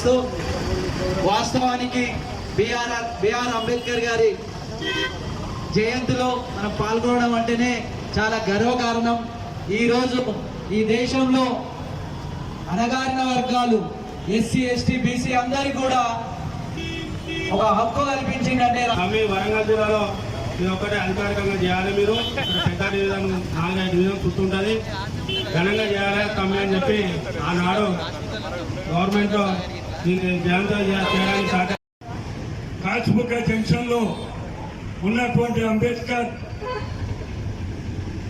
తెలియజేస్తూ, వాస్తవానికి బిఆర్ అంబేద్కర్ గారి జయంతిలో మనం పాల్గొనడం అంటేనే చాలా గర్వకారణం. ఈరోజు ఈ దేశంలో అణగారిన వర్గాలు ఎస్సీ ఎస్టీ బీసీ అందరికీ కూడా ఒక హక్కు కల్పించిందంటే వరంగల్ జిల్లాలో ఇది ఒకటే అధికారికంగా చేయాలి. మీరు పెద్ద డివిజన్ 4-5 డివిజన్ గుర్తుంటుంది, ఘనంగా చేయాలి తమ్మి అని చెప్పి ఆనాడు గవర్నమెంట్ దీన్ని జయంతో చేయడానికి కాచిబుగ్గ జంక్షన్ లో ఉన్నటువంటి అంబేద్కర్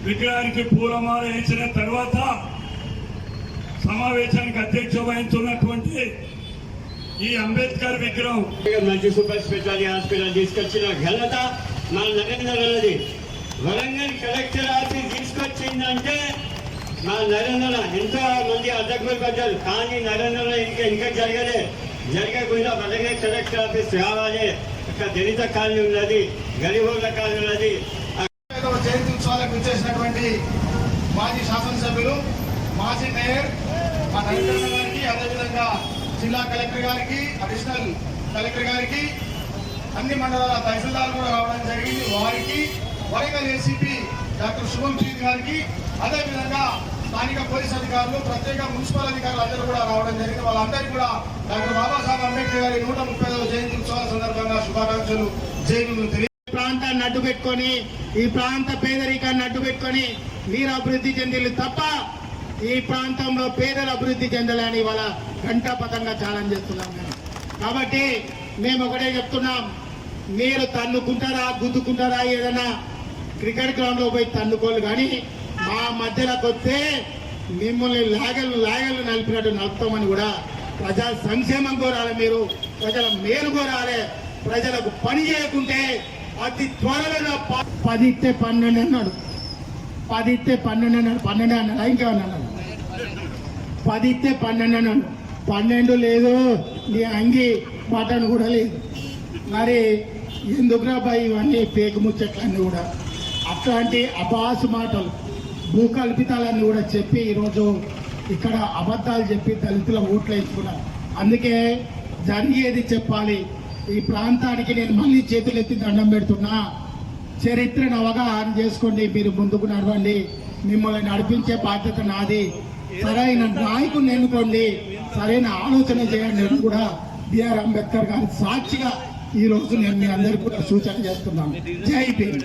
విగ్రహానికి పూలమాల వేసిన తర్వాత సమావేశానికి అధ్యక్ష వహించున్నటువంటి ఈ అంబేద్కర్ విగ్రహం మంచి సూపర్ స్పెషాలిటీ హాస్పిటల్ తీసుకొచ్చిన ఘనత మన నరేంద్ర గారిది. వరంగల్ కలెక్టర్ ఆఫీస్ తీసుకొచ్చిందంటే మన నరేంద్ర ఎంతో మంది అడ్డగోలు పడ్డారు, కానీ నరేంద్ర ఇంకా జరగకుండా వరంగల్ కలెక్టర్ ఆఫీస్ రావాలి. ఇక్కడ దళిత కాలనీ ఉన్నది, గరీబుల కాలనీ ఉన్నది. జయంతి ఉత్సవాలకు వచ్చేసినటువంటి మాజీ శాసనసభ్యులు, మాజీ మేయర్ మా నరేంద్ర గారికి, అదేవిధంగా జిల్లా కలెక్టర్ గారికి, అడిషనల్ కలెక్టర్ గారికి, అన్ని మండలాల తహసీల్దార్ కూడా రావడం జరిగింది. వారికి, వరంగల్ ఏసీపీ డాక్టర్ శుభం ప్రీత్ గారికి, అదేవిధంగా స్థానిక పోలీస్ అధికారులు, ప్రత్యేక మున్సిపల్ అధికారులు అందరూ కూడా రావడం జరిగింది. వాళ్ళందరికీ కూడా డాక్టర్ బాబాసాహెబ్ అంబేద్కర్ గారి 135వ జయంతి ఉత్సవాల సందర్భంగా శుభాకాంక్షలు, జైలు తెలియ. ప్రాంతాన్ని అడ్డు పెట్టుకొని, ఈ ప్రాంత పేదరికాన్ని అడ్డు పెట్టుకొని మీరు అభివృద్ధి చెందిలు తప్ప ఈ ప్రాంతంలో పేదలు అభివృద్ధి చెందాలని వాళ్ళ ఘంటాపథంగా ఛాలెంజ్ చేస్తున్నాం మేము. కాబట్టి మేము ఒకటే చెప్తున్నాం, మీరు తన్నుకుంటారా గుద్దుకుంటారా, ఏదైనా క్రికెట్ గ్రౌండ్ లో పోయి తన్నుకోలు, కానీ మా మధ్యలోకి వస్తే మిమ్మల్ని లాగలు నలిపినట్టు నలుపుతామని కూడా ప్రజా సంక్షేమం కోరాలి, మీరు ప్రజల మేలు కోరాలి. ప్రజలకు పని చేయకుంటే అతి త్వరలో 10 ఇస్తే 12 అన్నాడు, 10 ఇస్తే 12 అన్నాడు, 12 అన్నాడు, ఇంకేమన్నా అన్నాడు, 10 ఇస్తే 12 అన్నాడు, 12 లేదు, నీ అంగి బటన్ కూడా లేదు. మరి ఎందుకురా బాయ్ ఇవన్నీ పేకు ముచ్చట్లన్నీ కూడా, అట్లాంటి అపాసు మాటలు భూకల్పితాలన్నీ కూడా చెప్పి ఈరోజు ఇక్కడ అబద్ధాలు చెప్పి దళితుల ఓట్లు వేసుకున్నారు. అందుకే జరిగేది చెప్పాలి. ఈ ప్రాంతానికి నేను మళ్ళీ చేతులెత్తి దండం పెడుతున్నా, చరిత్రను అవగాహన చేసుకోండి, మీరు ముందుకు నడవండి, మిమ్మల్ని నడిపించే బాధ్యత నాది. సరైన నాయకుని ఎన్నుకోండి, సరైన ఆలోచన చేయండి అని కూడా బిఆర్ అంబేద్కర్ గారి సాక్షిగా ఈ రోజు నేను మీ అందరికీ కూడా సూచన చేస్తున్నాను. జై భీమ్.